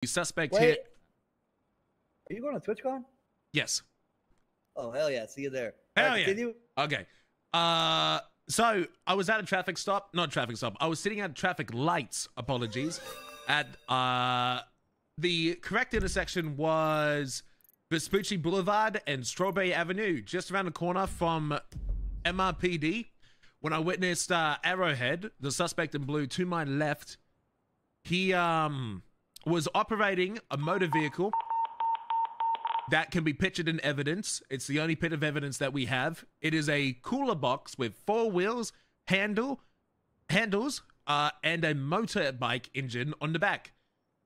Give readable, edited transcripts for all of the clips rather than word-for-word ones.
The suspect Wait. hit. Are you going to TwitchCon? Yes. Oh, hell yeah. See you there. Hell Right, yeah. continue. Okay. So I was at a traffic stop. Not traffic stop. I was sitting at traffic lights. Apologies. At the correct intersection was Vespucci Boulevard and Strawberry Avenue, just around the corner from MRPD. When I witnessed Arrowhead, the suspect in blue, to my left, he was operating a motor vehicle that can be pictured in evidence. It's the only bit of evidence that we have. It is a cooler box with 4 wheels, handles, and a motorbike engine on the back.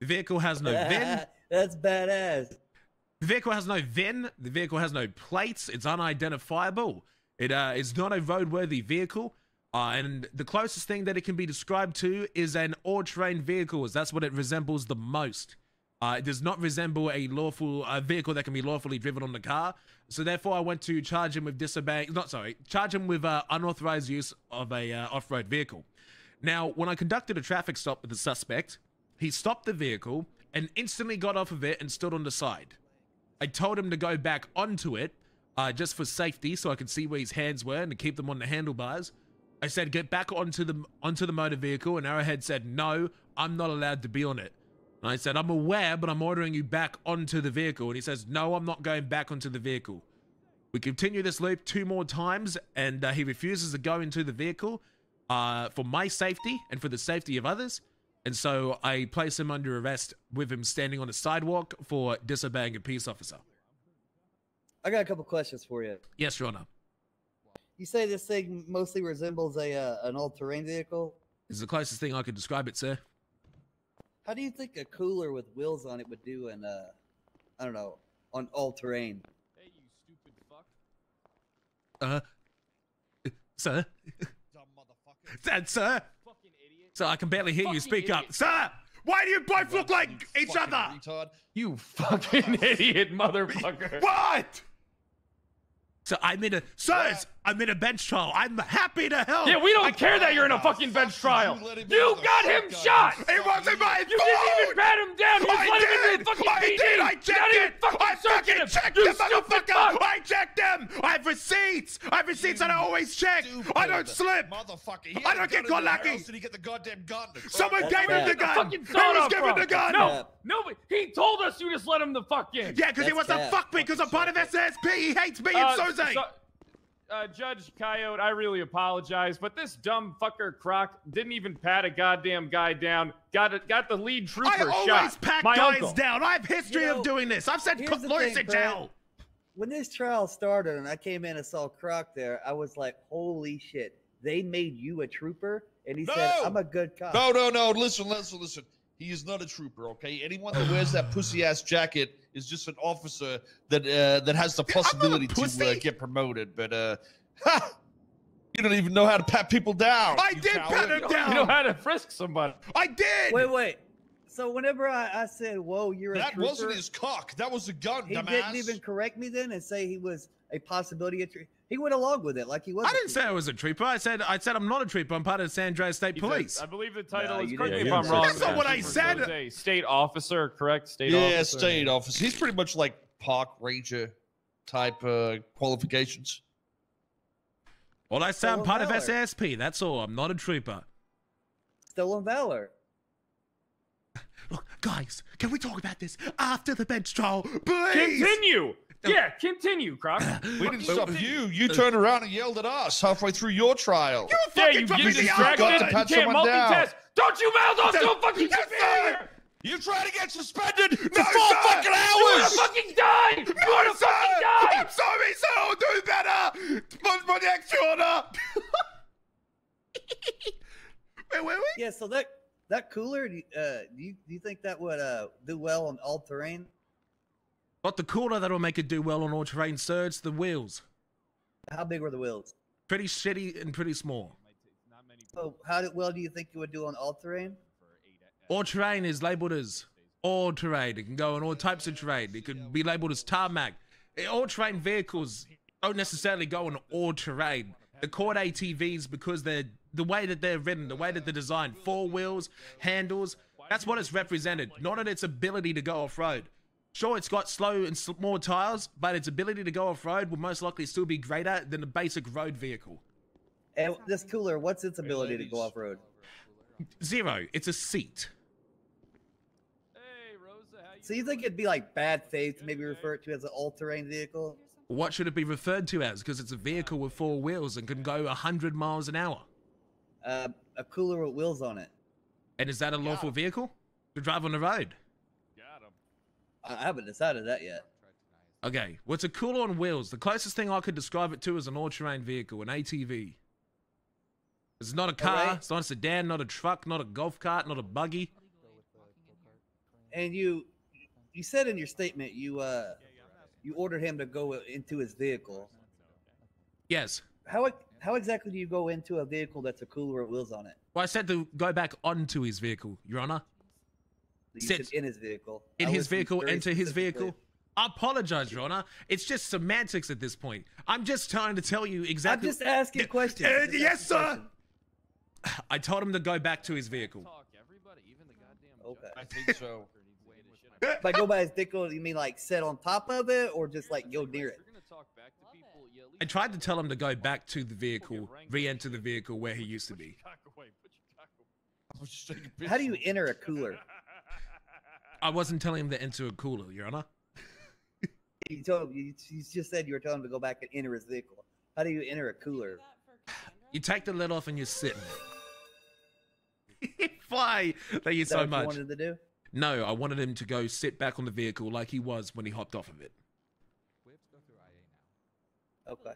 The vehicle has no VIN. That's badass. The vehicle has no VIN. The vehicle has no plates. It's unidentifiable. It is not a roadworthy vehicle. And the closest thing that it can be described to is an all-terrain vehicle, as that's what it resembles the most. It does not resemble a lawful vehicle that can be lawfully driven on the car. So therefore, I went to charge him with charge him with unauthorized use of a off-road vehicle. Now, when I conducted a traffic stop with the suspect, he stopped the vehicle and instantly got off of it and stood on the side. I told him to go back onto it, just for safety, so I could see where his hands were and to keep them on the handlebars. I said, get back onto the motor vehicle, and Arrowhead said, no, I'm not allowed to be on it. And I said, I'm aware, but I'm ordering you back onto the vehicle. And he says, no, I'm not going back onto the vehicle. We continue this loop 2 more times, and he refuses to go into the vehicle for my safety and for the safety of others. And so I place him under arrest with him standing on the sidewalk for disobeying a peace officer. I got a couple questions for you. Yes, Your Honor. You say this thing mostly resembles an all-terrain vehicle? It's the closest thing I could describe it, sir. How do you think a cooler with wheels on it would do in, I don't know, on all-terrain? Hey, you stupid fuck. Sir? Dumb motherfucker. Sir? Fucking idiot. So I can barely hear you. Fucking Speak up. idiot. Sir! Why do you both look like each Fucking other? retard. You fucking idiot, motherfucker. What? So I'm in a bench trial. I'm happy to help. Yeah, we don't care that you're in a fucking bench trial. You got him shot. It wasn't my fault. You didn't even pat him down. You just let him into the fucking PD. I checked it. I fucking checked him, motherfucker. I checked him. I have receipts. I have receipts and I always check. I don't slip. Motherfucker. I don't get caught lacking. Did he get the goddamn gun? Someone gave him the gun. Fucking Who saw was it giving up, the gun? No, he told us you just let him the fuck in. Yeah, because he wants to fuck me because I'm part of SSP. He hates me and Soze. Judge Coyote, I really apologize, but this dumb fucker Croc didn't even pat a goddamn guy down. Got the lead trooper shot. I always pat My guys uncle. down. I have history of doing this. I've sent here's the lawyers thing, in jail. When this trial started and I came in and saw Croc there, I was like, holy shit. They made you a trooper? And he said, I'm a good cop. No. Listen. He is not a trooper, okay? Anyone that wears that pussy-ass jacket is just an officer that has the possibility to get promoted. But, you don't even know how to pat people down. I did pat him down. You know how to frisk somebody. I did. Wait. So whenever I said, whoa, you're a trooper. That wasn't his cock. That was a gun, he dumbass. didn't even correct me then and say he was a possibility of he went along with it like he was. I didn't say I was a trooper. I said I'm not a trooper. I'm part of the San Andreas State Police. I believe the title is, you correct me didn't. if I'm wrong. That's not what I said. A state officer, correct? State Yeah, officer. state officer. He's pretty much like park ranger type qualifications. Well, I say I'm part of Valor. SSP. That's all. I'm not a trooper. Stolen valor. Look, guys, can we talk about this after the bench trial, please? Continue. Yeah, continue, Croc. We didn't stop you. You turned around and yelled at us halfway through your trial. You Yeah, fucking you dropped get me the distracted. got to You pat can't someone down. multitask. Don't you mouth off to a fucking Yes, superior. You trying to get suspended for No, 4 sir. fucking You wanna hours? fucking die. You wanna sir. fucking die. I'm sorry, sir. I'll do better. My next order. Wait. Yeah, so that cooler, do you think that would do well on all terrain? Not the cooler that'll make it do well on all terrain, sir. It's the wheels. How big were the wheels? Pretty shitty and pretty small. So how well do you think it would do on all terrain? All terrain is labeled as all terrain. It can go on all types of terrain. It could be labeled as tarmac. All terrain vehicles don't necessarily go on all terrain. The Cord ATVs, because they're the way that they're written, the way that they're designed, 4 wheels, handles. That's what it's represented, not in its ability to go off-road. Sure, it's got slow and more tires, but its ability to go off-road will most likely still be greater than a basic road vehicle. And this cooler, what's its ability to go off-road? 0. It's a seat. Hey, Rosa, how you So you think it'd be like bad faith to maybe refer it to as an all-terrain vehicle? What should it be referred to as? Because it's a vehicle with 4 wheels and can go 100 miles an hour. A cooler with wheels on it. And is that a lawful vehicle to drive on the road? got him. I haven't decided that yet. Okay, what's a cooler on wheels? The closest thing I could describe it to is an all-terrain vehicle, an ATV. It's not a car, Alright. it's not a sedan, not a truck, not a golf cart, not a buggy. And you said in your statement you ordered him to go into his vehicle. Yes. How exactly do you go into a vehicle that's a cooler with wheels on it? Well, I said to go back onto his vehicle, Your Honor. You Sit. said in his vehicle. In I his listened vehicle, very enter his specifically. vehicle. I apologize, Your Honor. It's just semantics at this point. I'm just trying to tell you I'm exactly. just asking questions. I'm just Yes, asking sir. questions. I told him to go back to his vehicle. Talk, everybody, even the goddamn Okay. I think so. By go by his vehicle, you mean like sit on top of it or just like go near it? You're gonna talk back to people. Yeah, at I least tried to tell him to go back to the vehicle, re-enter the vehicle where he used to be. cock away. Put your cock away. I was just taking a How do you picture. enter a cooler? I wasn't telling him to enter a cooler, Your Honor. You just said you were telling him to go back and enter his vehicle. How do you enter a cooler? You take the lid off and you sit in it. Fly! Thank you Is that so what you much. wanted to do? No, I wanted him to go sit back on the vehicle like he was when he hopped off of it. Okay.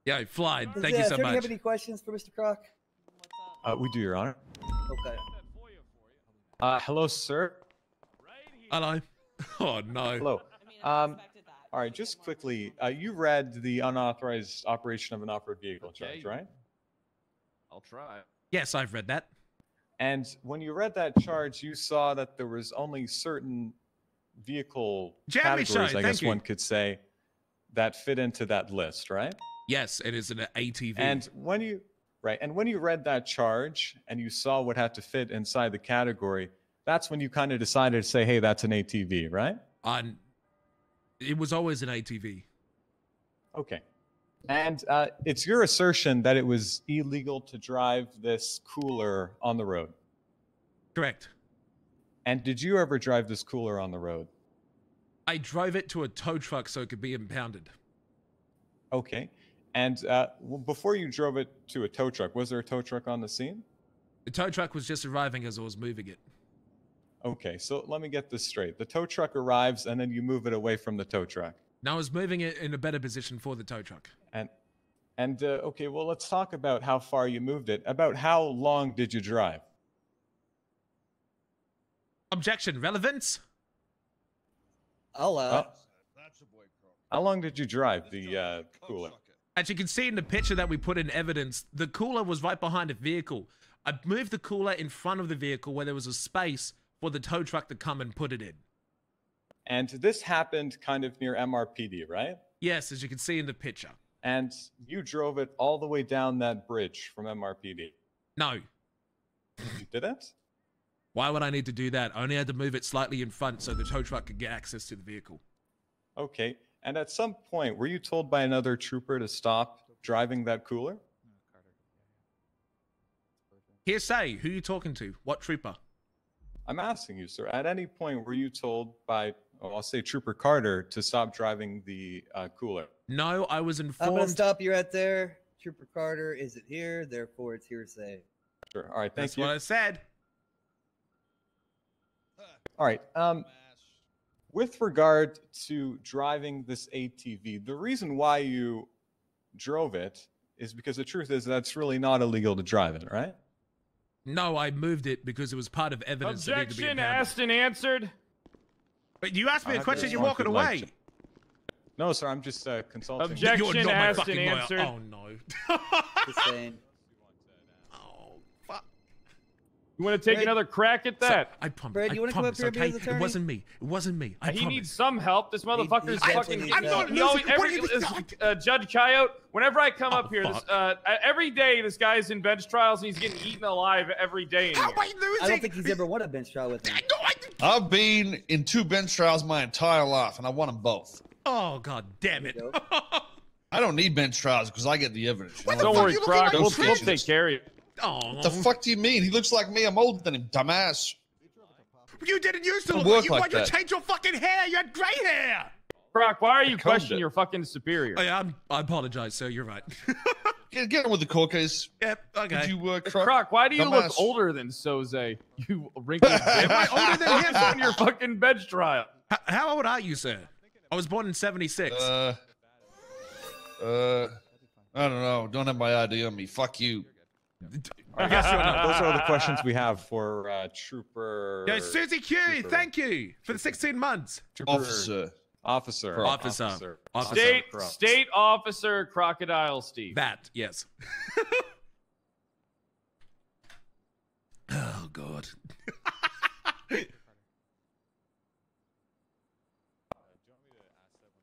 Yo, Fly, Does thank you so attorney much. have any questions for Mr. Croc? We do, Your Honor. Okay. Hello, sir. Hello. Oh, no. Hello. All right, just quickly, you read the unauthorized operation of an off-road vehicle charge, Okay. right? I'll try. Yes, I've read that. And when you read that charge, you saw that there was only certain vehicle Jeremy Show, categories, I thank guess you. one could say, that fit into that list, right? Yes, it is an ATV. And when you read that charge and you saw what had to fit inside the category, that's when you kind of decided to say, hey, that's an ATV, right? It was always an ATV. Okay. And it's your assertion that it was illegal to drive this cooler on the road. Correct. And did you ever drive this cooler on the road? I drove it to a tow truck so it could be impounded. Okay. And before you drove it to a tow truck, was there a tow truck on the scene? The tow truck was just arriving as I was moving it. Okay, so let me get this straight. The tow truck arrives and then you move it away from the tow truck. Now I was moving it in a better position for the tow truck. And okay, well, let's talk about how far you moved it. About how long did you drive? Objection, relevance? I'll That's a boy, Croc. How long did you drive the cooler? As you can see in the picture that we put in evidence, the cooler was right behind a vehicle. I moved the cooler in front of the vehicle where there was a space for the tow truck to come and put it in. And this happened kind of near MRPD, right? Yes, as you can see in the picture. And you drove it all the way down that bridge from MRPD. No. You didn't? Why would I need to do that? I only had to move it slightly in front so the tow truck could get access to the vehicle. Okay. And at some point, were you told by another trooper to stop driving that cooler? Hearsay, who are you talking to? What trooper? I'm asking you, sir. At any point, were you told by, I'll say Trooper Carter, to stop driving the cooler? No, I was I'm gonna informed. stop you right there. Trooper Carter isn't here, therefore it's hearsay. Sure. All right. Thank That's you. what I said. All right. With regard to driving this ATV, the reason why you drove it is because the truth is that's really not illegal to drive it, right? No, I moved it because it was part of evidence that needed to be Objection impounded. asked and answered. But you asked me I a have question, to you're respond walking to the away. No, sir. I'm just consulting. Objection. You're not my asked fucking and lawyer. answered. Oh, no. Just saying. Oh, fuck. You want to take another crack at that? I promise. Brad, you want to come up here and be his It attorney? wasn't me. It wasn't me. I He promise. needs some help. This motherfucker's fucking. I'm not he always, losing. Judge Coyote, whenever I come up here, every day this guy's in bench trials and he's getting eaten alive every day. In How here. am I losing? I don't think he's ever won a bench trial with him. I've been in 2 bench trials my entire life, and I won them both. Oh, god damn it. I don't need bench trials because I get the evidence. You know? Don't worry, Croc. We'll Don't take care of you. Oh. What the fuck do you mean? He looks like me. I'm older than him, dumbass. You didn't used to Don't look work you like wanted to that. change your fucking hair. You had grey hair. Croc, why are you combed questioning it. your fucking superior? Oh, yeah, I apologize, sir. You're right. Get on with the court case. Yep, okay. Did you, Croc, why do you look dumbass. older than Soze? You wrinkled bitch. Am I older than him? on your fucking bench trial. How old are you, sir? I was born in 76. I don't know. Don't have my ID on me. Fuck you. I guess you're not. Those are the questions we have for Trooper. Yo, Susie Q, Trooper. thank you for the 16 months. Trooper Officer. Officer. State Officer Crocodile Steve. That, yes. Oh, God.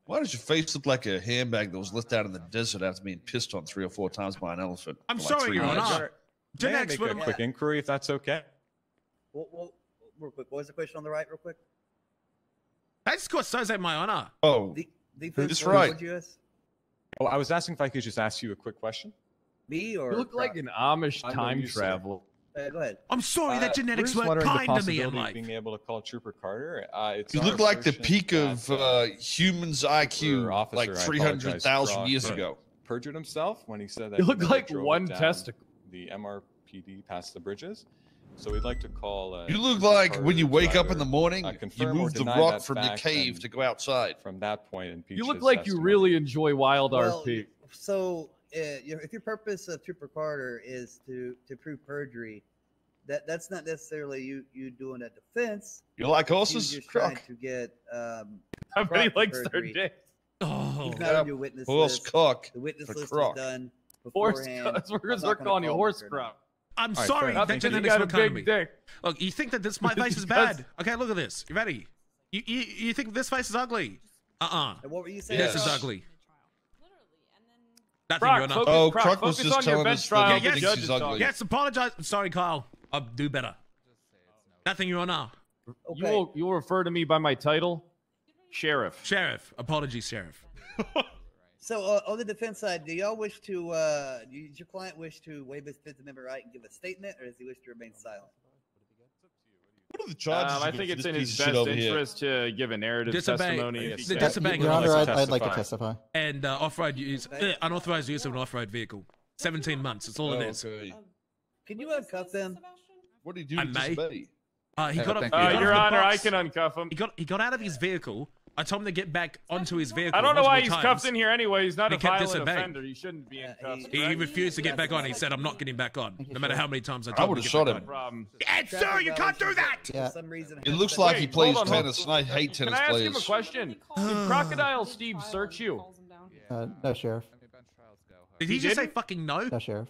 Why does your face look like a handbag that was left out in the desert after being pissed on 3 or 4 times by an elephant? I'm for like sorry, 3 Your minutes? Honor. May I Next, make what a am I- quick inquiry, if that's okay? Well, real quick, what was the question on the right, real quick? I just got Soze my honor. Oh, The That's right. Oh, I was asking if I could just ask you a quick question. Me or You look like an Amish I'm time you, sir. traveler. Go ahead. I'm sorry that We're genetics just weren't wondering the kind to me in possibility of life. being able to call Trooper Carter. It's you our look like the assertion peak of that, humans' IQ officer, like I 300,000 apologize, years Croc, ago. perjured himself when he said that You he look never like drove one down testicle. The MRPD past the bridges. So we'd like to call. You look Trooper like Carter when you to wake up in either, the morning, you confirm or move the deny rock that from your fact, cave and to go outside. From that point, impeach You look his like you testimony. really enjoy Wild Well, RP. so if your purpose of Trooper Carter is to prove perjury, that's not necessarily you doing a defense. You like You're horses? just trying Croc. to get How many Croc likes their perjury. dick? Oh, he's not on your witness Horse list. cock. The witness for list Croc. is done Horse. beforehand. We're I'm not gonna calling you call horse him or crop. I'm All right, sorry fair that enough. You genetics got a were kind to me. big dick. Look, you think that my face is Because- bad? Okay, look at this. You ready? You think this face is ugly? And what were you saying? Yes. This is Croc? ugly. Nothing, Croc, Your Honor. focus, Oh, Croc, Croc was focus just on your telling bench us that trial. he The thinks judge he's is ugly. talking. Yes, apologize. I'm sorry, Kyle. I'll do better. Nothing, Your Honor. Okay. You'll refer to me by my title, Sheriff. Sheriff. Apologies, Sheriff. So on the defense side, do y'all wish to? Does your client wish to waive his Fifth Amendment right and give a statement, or does he wish to remain silent? What are the charges? I against think it's this in his piece of shit best over here? interest to give a narrative Disobey. testimony. if he The can. disobeying Your of Honor, officer. I'd like to testify. And off-road use, unauthorized use of an off-road vehicle. 17 months. That's all it is. Okay. Can you uncuff them? What do you do I to may. disobey? He got up. thank he you. got off Your the Honor, I box. can uncuff him. He got out of his vehicle. I told him to get back onto his vehicle. I don't know why multiple he's times. cuffed in here anyway. He's not He a kept violent disobeying. offender. He shouldn't be in cuffs. he- He refused to get back on. He said, "I'm not getting back on, no matter how many times I I told him would've to get shot back him. on." Problem. Ed, sir, you can't do that. For Yeah. some reason, It looks like he Wait, plays hold on, hold tennis, and I hate Can tennis I ask him a players. question? Did Crocodile Steve search you? No, Sheriff. Did he He just say didn't? fucking no? No, Sheriff.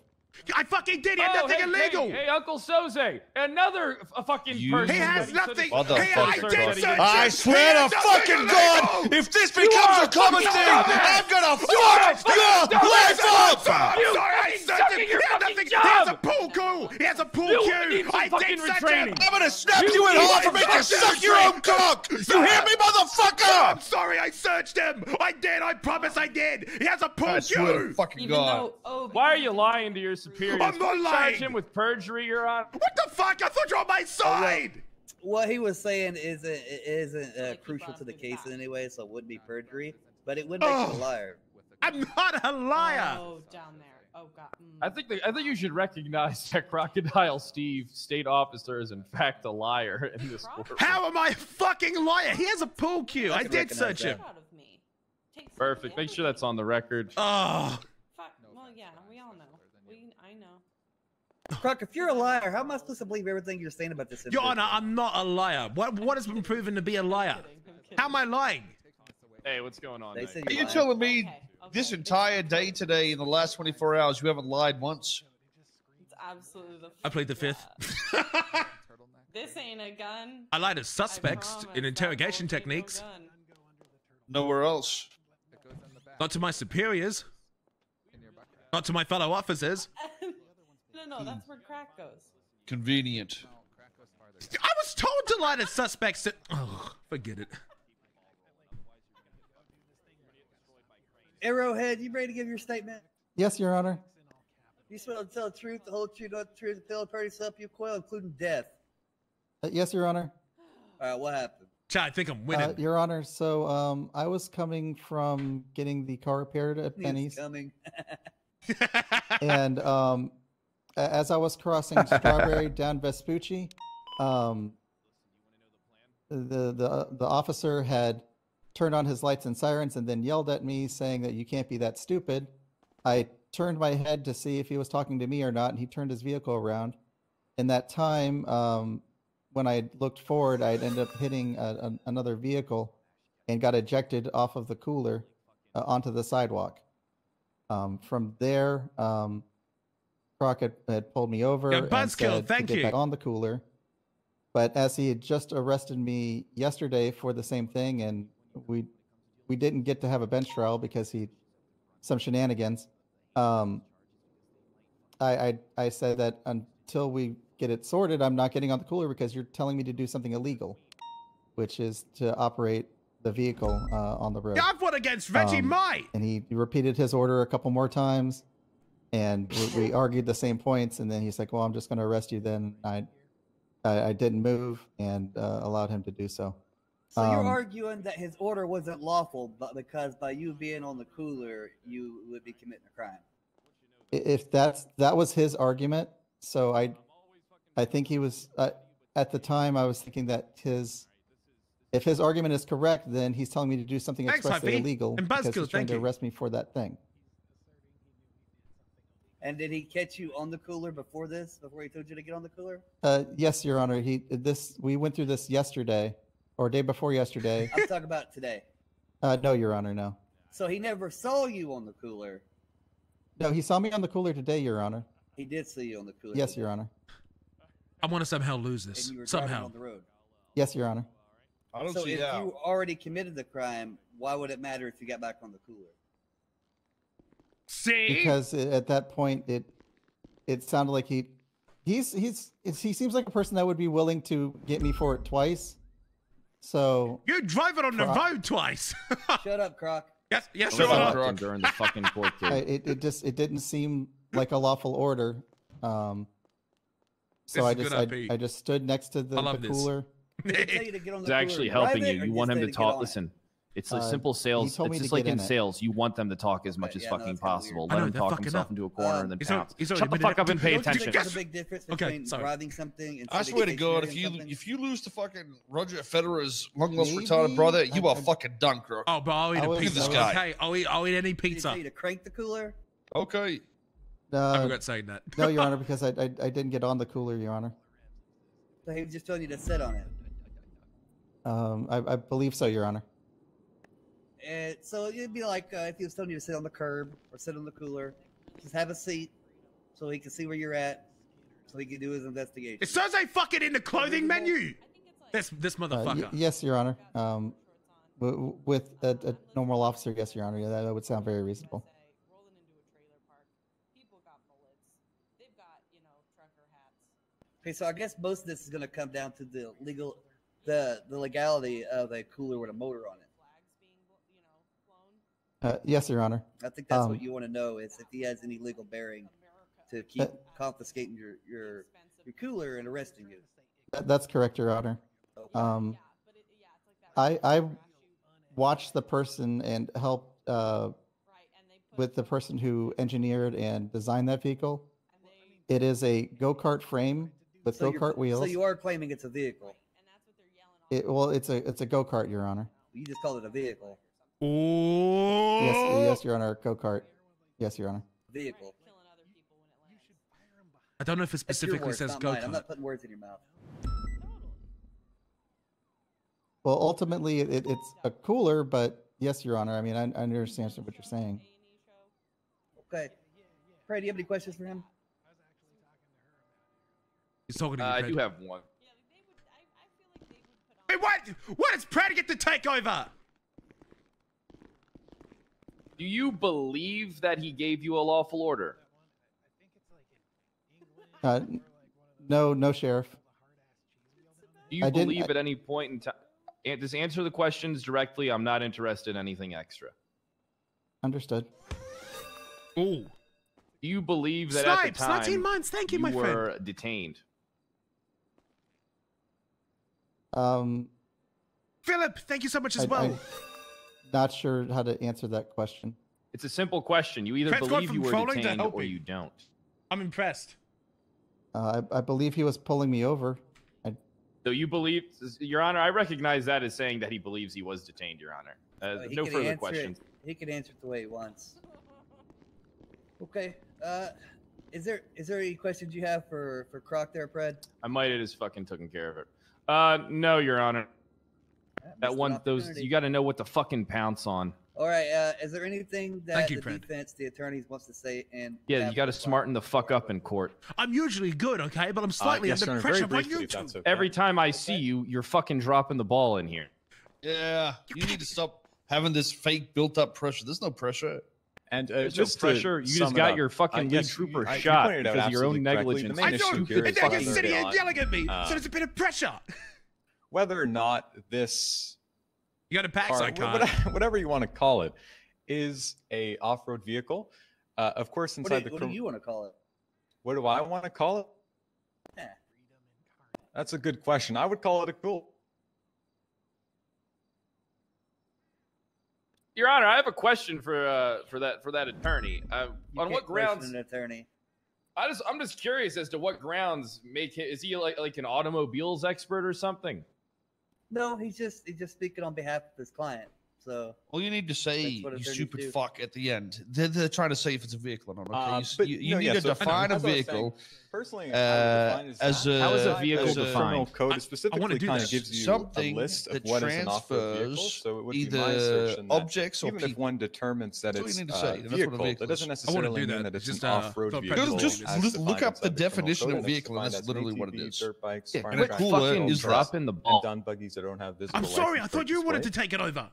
I fucking did. He had nothing hey, illegal. Hey, Uncle Soze, another fucking You- person. He has that nothing. Motherfucker. Hey, I Search did that he search didn't- I him. swear He to has nothing fucking God, illegal. if this becomes a common thing, I'm gonna fuck your life up! I'm sorry, I searched sucking him. your He had fucking nothing. He job. has a pool cue. He has a pool You cue. need some I fucking did search retraining. him. I'm gonna snap You you in need half and make you some suck your own cock! You hear me, motherfucker? I'm sorry, I searched him. I did. I promise I did. He has a pool I swear to cue. fucking Even God. though, Why are you lying to your superiors? I'm not Charge lying. him with perjury, Your Honor. What the fuck? I thought you were on my side. what he was saying isn't crucial to the case in any way, so it wouldn't be perjury, but it would make you a liar. I'm not a liar. Oh, down there. Oh God. I think you should recognize that Crocodile Steve, state officer, is in fact a liar in this court. How am I a fucking liar? He has a pool cue. I can did recognize search that. him. Out of me. Take Perfect. Make sure that's on the record. Oh, Fuck. Well, yeah, we all know. I know. Croc, if you're a liar, how am I supposed to believe everything you're saying about this? Your individual? Honor, I'm not a liar. What has been proven to be a liar? I'm kidding. How am I lying? Hey, what's going on? They Nick? said Are you're you lying. telling me Okay, this okay. entire day today, in the last 24 hours, you haven't lied once? absolutely the. I played the fifth. This ain't a gun. I lied to suspects promise, in that interrogation won't be no techniques. gun. Nowhere else. Not to my superiors. Not to my fellow officers. No, that's where crack goes. Convenient. I was told to lie to suspects. Oh, forget it. Arrowhead, you ready to give your statement? Yes, Your Honor. You swear to tell the truth, the whole truth, not the truth, and tell the parties to help you, Koil, including death. Yes, Your Honor. All right, what happened? Chad, I think I'm winning. Your Honor, so I was coming from getting the car repaired at He is Penny's, coming. and as I was crossing Strawberry down Vespucci, the officer had turned on his lights and sirens and then yelled at me saying that you can't be that stupid. I turned my head to see if he was talking to me or not, and he turned his vehicle around. In that time, when I looked forward, I'd ended up hitting another vehicle and got ejected off of the cooler onto the sidewalk. From there, Croc had pulled me over and said to get back on the cooler. But as he had just arrested me yesterday for the same thing, and we didn't get to have a bench trial because some shenanigans. I said that until we get it sorted, I'm not getting on the cooler because you're telling me to do something illegal, which is to operate the vehicle on the road. Yeah, I've won against Reggie Might. And he repeated his order a couple more times, and we argued the same points. And then he's like, "Well, I'm just going to arrest you." Then I didn't move and allowed him to do so. So you're arguing that his order wasn't lawful, but because by you being on the cooler, you would be committing a crime. If that was his argument, so I think he was at the time I was thinking that if his argument is correct, then he's telling me to do something expressly illegal because he's trying to arrest me for that thing. And did he catch you on the cooler before he told you to get on the cooler? Yes, Your Honor. We went through this yesterday or day before yesterday. I'm talking about today. No, Your Honor, no. So he never saw you on the cooler. No, he saw me on the cooler today, Your Honor. He did see you on the cooler. Yes, Your Honor. I want to somehow lose this. And you were somehow. on the road. Yes, Your Honor. I don't so see if how. you already committed the crime, why would it matter if you got back on the cooler? See? Because at that point, it sounded like he seems like a person that would be willing to get me for it twice. So you drove it on the road twice. Shut up, Croc. Yes, shut up, Croc. During the fucking court case. It didn't seem like a lawful order. So I just stood next to the cooler. It's actually helping you. You want him to talk. Listen, it's a simple sales. It's just like in sales. You want them to talk as much as fucking possible. Let him talk himself into a corner and then pounce. Shut the fuck up and pay attention. There's a big difference between driving something and I swear to God, if you lose to fucking Roger Federer's long lost retarded brother, you are fucking done, Croc. Oh, but I'll eat a pizza. This guy. Okay, I'll eat any pizza. Did he tell you to crank the cooler? Okay. I forgot saying that. No, Your Honor, because I didn't get on the cooler, Your Honor. So he was just telling you to sit on it. I believe so, Your Honor. And so it'd be like if he was telling you to sit on the curb or sit on the cooler, just have a seat so he can see where you're at, so he can do his investigation. It says they fucking in the clothing menu. This motherfucker. Yes, Your Honor. With a normal officer, yes, Your Honor. Yeah, that would sound very reasonable. Okay, so I guess most of this is going to come down to the legality of a cooler with a motor on it. Yes, Your Honor. I think that's what you want to know is if he has any legal bearing to keep confiscating your cooler and arresting you. That's correct, Your Honor. Okay. I watched the person and helped with the person who engineered and designed that vehicle. It is a go-kart frame with go-kart wheels. So you are claiming it's a vehicle? Well, it's a go-kart, Your Honor. You just called it a vehicle. Oh. Yes, Your Honor. Go-kart. Yes, Your Honor. Vehicle. I don't know if it specifically says go-kart. I'm not putting words in your mouth. Well, ultimately, it's a cooler, but yes, Your Honor. I mean, I understand what you're saying. Okay. Ray, do you have any questions for him? He's talking to you, I Pred. do have one. Wait, what? What is Pred get to take over? Do you believe that he gave you a lawful order? No, Sheriff. Do you believe at any point in time? Just answer the questions directly. I'm not interested in anything extra. Understood. Ooh. Do you believe that at the time 19 months. Thank you, my friend. were detained? Philip, thank you so much as well. I'm not sure how to answer that question. It's a simple question. You either believe you were detained or you don't. I'm impressed. I believe he was pulling me over. So you believe, Your Honor, I recognize that as saying that he believes he was detained, Your Honor. No further questions. He can answer it the way he wants. Okay. Is there any questions you have for Croc there, Pred? I might have just fucking taken care of it. No, Your Honor. That one, you got to know what to fucking pounce on. All right. Is there anything that the attorneys wants to say? And yeah, you got to smarten the fuck up in court. I'm usually good, okay, but I'm slightly under pressure by YouTube. Okay. Every time I see you, you're fucking dropping the ball in here. Yeah, you need to stop having this fake built-up pressure. There's no pressure. And just no pressure. You just got your fucking lead trooper shot because of your own negligence. I know. And now you're sitting here yelling at me, so there's a bit of pressure. Whether or not this, you got a pack, so I can't. Whatever you want to call it, is a off-road vehicle. Of course, inside the. What do you want to call it? What do I want to call it? Yeah. That's a good question. I would call it a cool. Your Honor, I have a question for that attorney. On what grounds? An attorney. I'm just curious as to what grounds make him. Is he like an automobiles expert or something? No, he's just speaking on behalf of his client. So all you need to say, you stupid fuck, at the end. They're trying to say if it's a vehicle or not. Okay? You need to define a vehicle. Personally, as a how is a vehicle defined? Code specifically kind of gives you something a list of that what is an off-road vehicle. So it would be my assertion that objects or even if one determines that it's a vehicle, that doesn't necessarily mean that it's an off-road vehicle. Just look up the definition of vehicle, and that's literally what it is. Dirt bikes, quit fucking dropping the ball. And done buggies that don't have visible. I'm sorry, I thought you wanted to take it over.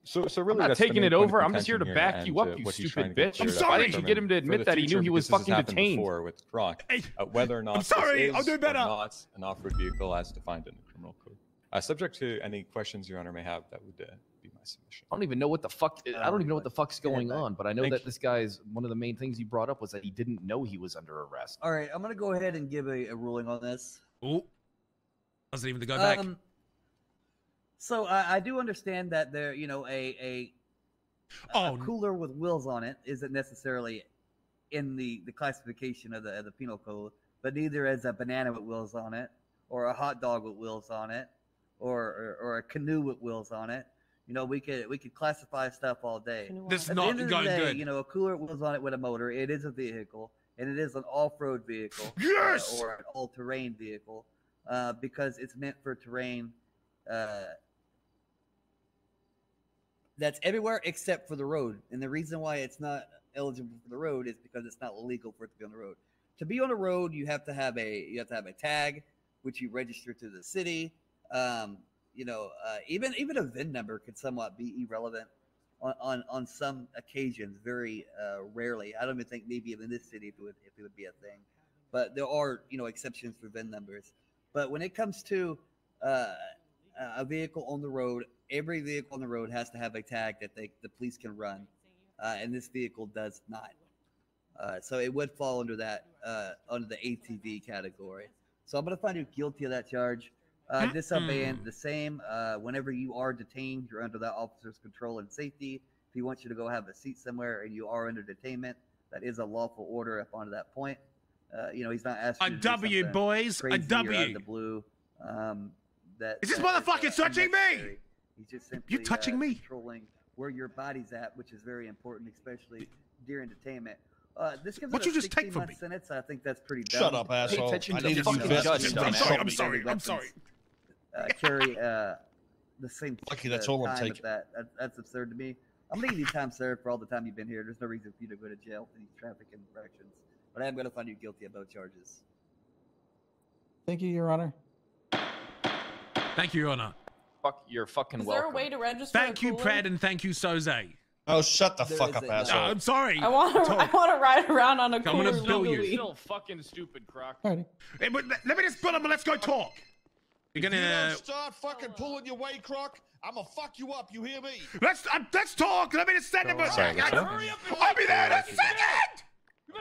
So really, I'm not taking it over. I'm just here to back you up, you stupid bitch. I'm sorry. Why didn't you get him to admit that he knew he was fucking detained? With Croc, whether or not I'm sorry, I'll do better. Not an off-road vehicle as defined in the criminal code. Subject to any questions Your Honor may have, that would be my submission. I don't even know what the fuck. I don't even know what the fuck's going on. But I know that this guy's one of the main things he brought up was that he didn't know he was under arrest. All right, I'm gonna go ahead and give a ruling on this. Oh, doesn't even go back. So I do understand that there, a cooler with wheels on it isn't necessarily in the classification of the penal code, but neither is a banana with wheels on it, or a hot dog with wheels on it, or a canoe with wheels on it. We could classify stuff all day. This is not going good. A cooler with wheels on it with a motor. It is a vehicle, and it is an off-road vehicle. Yes. Or an all-terrain vehicle, because it's meant for terrain. That's everywhere except for the road. And the reason why it's not eligible for the road is because it's not legal for it to be on the road. To be on the road, you have to have a tag, which you register to the city. Even a VIN number could somewhat be irrelevant on some occasions, very rarely. I don't even think maybe in this city if it would be a thing. But there are exceptions for VIN numbers. But when it comes to a vehicle on the road, every vehicle on the road has to have a tag that the police can run, and this vehicle does not. So it would fall under that under the ATV category. So I'm going to find you guilty of that charge. Disobeying the same. Whenever you are detained, you're under that officer's control and safety. If he wants you to go have a seat somewhere and you are under detainment, that is a lawful order up onto that point. He's not asking. A W, boys. A W. Out of the blue. Is this motherfucker touching me? He's just simply, you touching me? Controlling where your body's at, which is very important, especially during detainment. This gives what it you a just take from me? Sentence. I think that's pretty dumb. Shut up, asshole. Pay attention I to need the to fucking judge. I'm sorry. Carry the same. Lucky that's all I'm taking. That's absurd to me. I'm gonna give you time served for all the time you've been here. There's no reason for you to go to jail for these traffic infractions. But I am gonna find you guilty of both charges. Thank you, Your Honor. Thank you, Your Honor. Fuck, you're fucking Is welcome. there a way to register? Thank you, Pred, and thank you, Soze. Oh, shut the fuck up, asshole. I'm sorry. I want to ride around on a cooler. I'm gonna bill you. You're still fucking stupid, Croc. Alrighty. Hey, but let me just put him. Let's go talk. You're If you gonna don't start fucking pulling your weight, Croc, I'm gonna fuck you up. You hear me? let's talk. Let me just send him a Sorry, second. Hurry up and I'll be there in a second.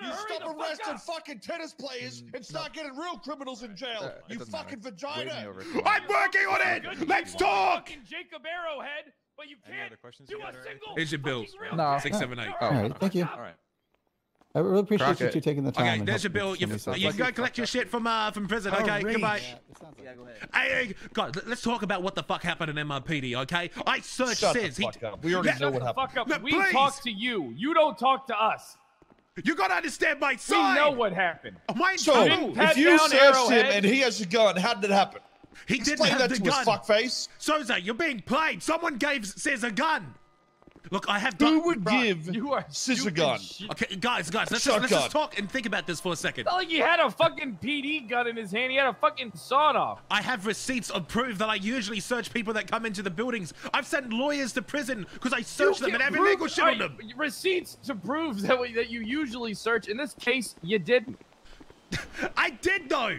You stop arresting fucking tennis players and start getting real criminals in jail. You fucking vagina. I'm working on it. Let's talk. Fucking Jacob Arrowhead, but you can't do a single. Here's your bill. fucking real No. 678. All right, thank you. All right. I really appreciate you Crockett. two taking the time. Okay, and there's your helping bill. send me You stuff. can go collect your shit from prison. Okay, goodbye. Yeah, go ahead. Hey, God, let's talk about what the fuck happened in MRPD. Okay, I searched Shut Sis. the fuck up. We already know what happened. Fuck up. No, We please. talk to you. You don't talk to us. You gotta understand my We side. know what happened. Mine's So, true. Pat if you down searched him Arrowhead. and he has a gun, how did it happen? He didn't Explain have that the to gun. his fuckface. Soze, you're being played. Someone gave Sis a gun. Look, I have Who gun. would give You are Sis a stupid gun? shit. Okay, guys, let's Shotgun. just talk and think about this for a second. It's not like he had a fucking PD gun in his hand. He had a fucking sawed-off. I have receipts of proof that I usually search people that come into the buildings. I've sent lawyers to prison because I search them and have illegal shit on them. Receipts to prove that you usually search. In this case, you didn't. I did though.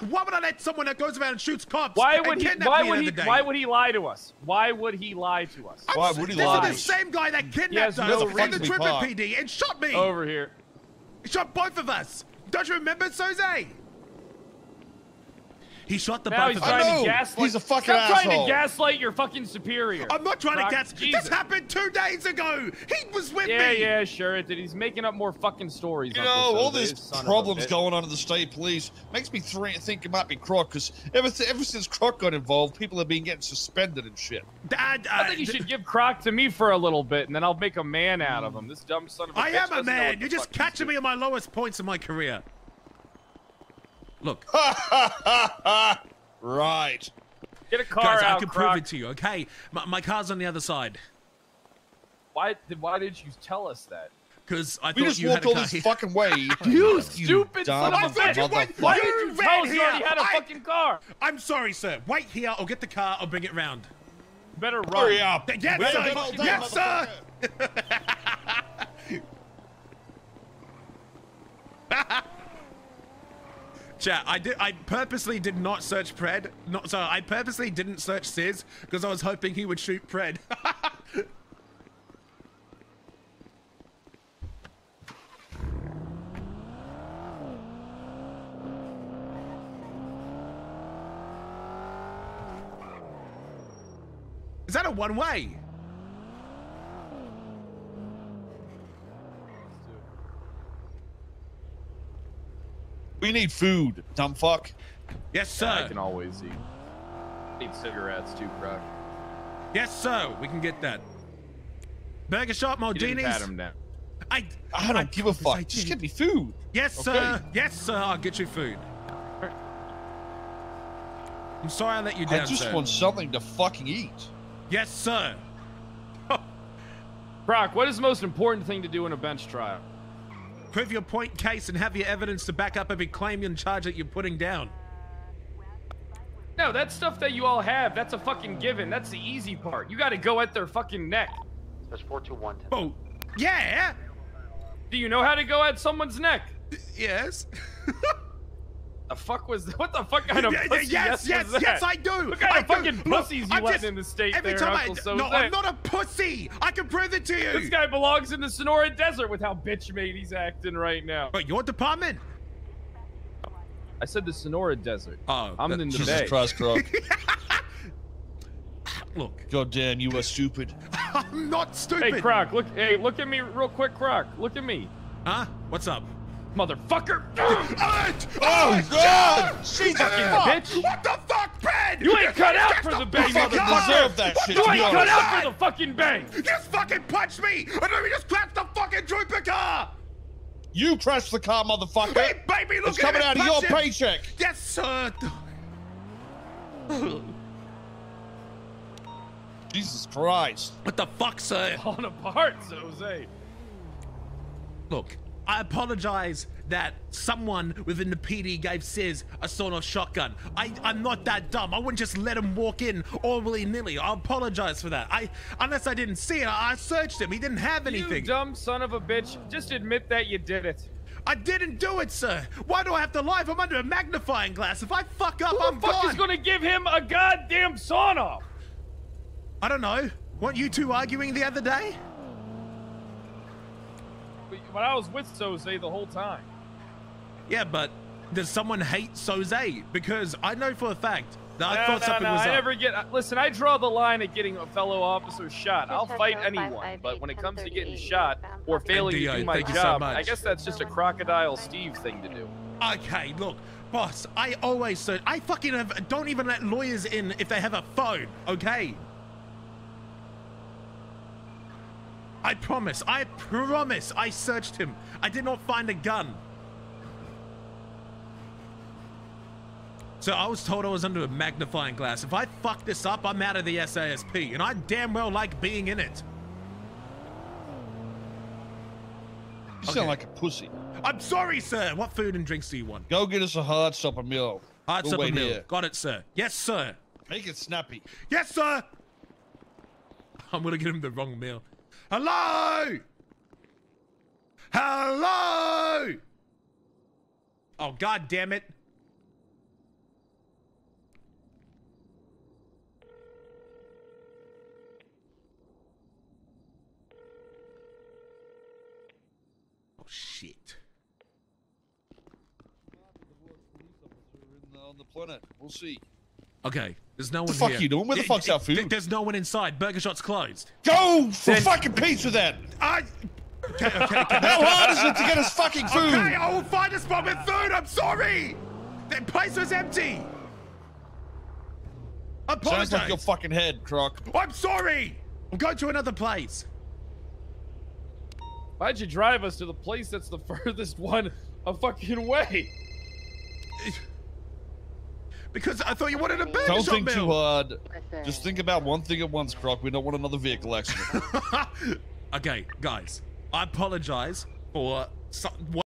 Why would I let someone that goes around and shoots cops? Why and would he? kidnap Why me would the he? other day? Why would he lie to us? Why would he lie to us? Why would he This lie? is the same guy that kidnapped Yes, us no in the reason. Trippin' Park. PD and shot me. Over here. He shot both of us. Don't you remember, Soze? He shot the Now both he's of us. trying know. to gaslight. He's a fucking Stop trying asshole. to gaslight your fucking superior. I'm not trying Croc, to gas. Jesus. This happened 2 days ago. He was with Yeah, me. yeah, sure it did. He's making up more fucking stories. You Uncle know, all Soze, these son of a problems bitch. going on in the state police makes me think it might be Croc, because ever since Croc got involved, people have been getting suspended and shit. Dad, I think you should give Croc to me for a little bit, and then I'll make a man out of him. This dumb son of a I bitch am a doesn't know man. what You're the just fuck he's catching me doing. at my lowest points in my career. Look, Right. Get a car guys, out, I can Croc. prove it to you. Okay, my car's on the other side. Why did you tell us that? Because I We thought just you walked had all a car this here. fucking way. You stupid dumb son of a bitch! motherfucker. Why did you tell us you already had a I- fucking car? I'm sorry, sir. Wait here. I'll get the car. I'll bring it round. Better run. Hurry up. Yes, Wait sir. a minute, Yes, sir. Chat, I purposely did not search Pred. I purposely didn't search Sis because I was hoping he would shoot Pred. Is that a one-way? We need food, dumb fuck. Yes, sir. I can always eat. Need cigarettes too, Croc. Yes, sir. We can get that. Burger shop, You didn't pat Maldini's. him down. I don't give a promise I fuck. Just did. get me food. Yes, sir. Yes, sir. I'll get you food. I'm sorry I let you down, I just sir. want something to fucking eat. Yes, sir. Croc, what is the most important thing to do in a bench trial? Prove your point case and have your evidence to back up every claim and charge that you're putting down. No, that's stuff that you all have. That's a fucking given. That's the easy part. You got to go at their fucking neck. There's 421. Oh, yeah. Do you know how to go at someone's neck? Yes. The fuck was what the fuck kind of pussy yes, was that? yes, I do. What kind I of do. fucking Look, pussies you I'm letting just- in the state every there, time Uncle Soze? No, I'm not a pussy. I can prove it to you. This guy belongs in the Sonora Desert with how bitch made he's acting right now. But your department? I said the Sonora Desert. Oh, I'm in the Jesus Bay. Christ, Croc. Look, God damn, you are stupid. I'm not stupid. Hey, Croc, look. Hey, look at me real quick, Croc. Look at me, Huh? What's up? motherfucker. Oh, God! Jesus Fucking fuck! bitch. What the fuck, Ben? You ain't cut out for the Bay, You fucking motherfucker. deserve that shit, You to ain't be cut honest. out for the fucking Bay. You just fucking punched me! And then we just crashed the fucking trooper car! You crashed the car, motherfucker. Hey, baby, look It's at coming it, out of your punch him. paycheck. Yes, sir! Jesus Christ. What the fuck, sir? Falling apart, Soze. Look, I apologize that someone within the PD gave Sis a sawed-off shotgun. I'm not that dumb. I wouldn't just let him walk in all willy-nilly. I apologize for that. Unless I didn't see it, I searched him. He didn't have anything. You dumb son of a bitch. Just admit that you did it. I didn't do it, sir. Why do I have to lie if I'm under a magnifying glass? If I fuck up, I'm gone. Who the fuck is gonna give him a goddamn sawn-off? I don't know. Weren't you two arguing the other day? But I was with Soze the whole time. Yeah, but does someone hate Soze? Because I know for a fact that I thought something was up. I never get. Listen, I draw the line at getting a fellow officer shot. I'll fight anyone, but when it comes to getting shot or failing to do my job, I guess that's just a Crocodile Steve thing to do. Okay, look, boss, I always search. I fucking don't even let lawyers in if they have a phone, okay? I promise I searched him. I did not find a gun. So I was told I was under a magnifying glass. If I fuck this up, I'm out of the SASP, and I damn well like being in it. You sound like a pussy. I'm sorry, sir. What food and drinks do you want? Go get us a hard supper meal. Hard supper meal. Got it, sir. Yes, sir. Make it snappy. Yes, sir. I'm gonna get him the wrong meal. Hello? Hello? Oh, God damn it. Oh, shit. On the planet. We'll see. Okay, there's no one here. What the fuck are you doing? Where the fuck's our food? There's no one inside. Burger Shot's closed. Go for fucking pizza then! Okay. How hard is it to get us fucking food? Okay, I will find a spot with food. I'm sorry. The place was empty. Apologize. Sounds like your fucking head, Croc. I'm sorry. We'll go to another place. Why'd you drive us to the place that's the furthest one a fucking way? Because I thought you wanted a burger Don't shot think meal. too hard. Just think about one thing at once, Croc. We don't want another vehicle accident. Okay, guys. I apologize for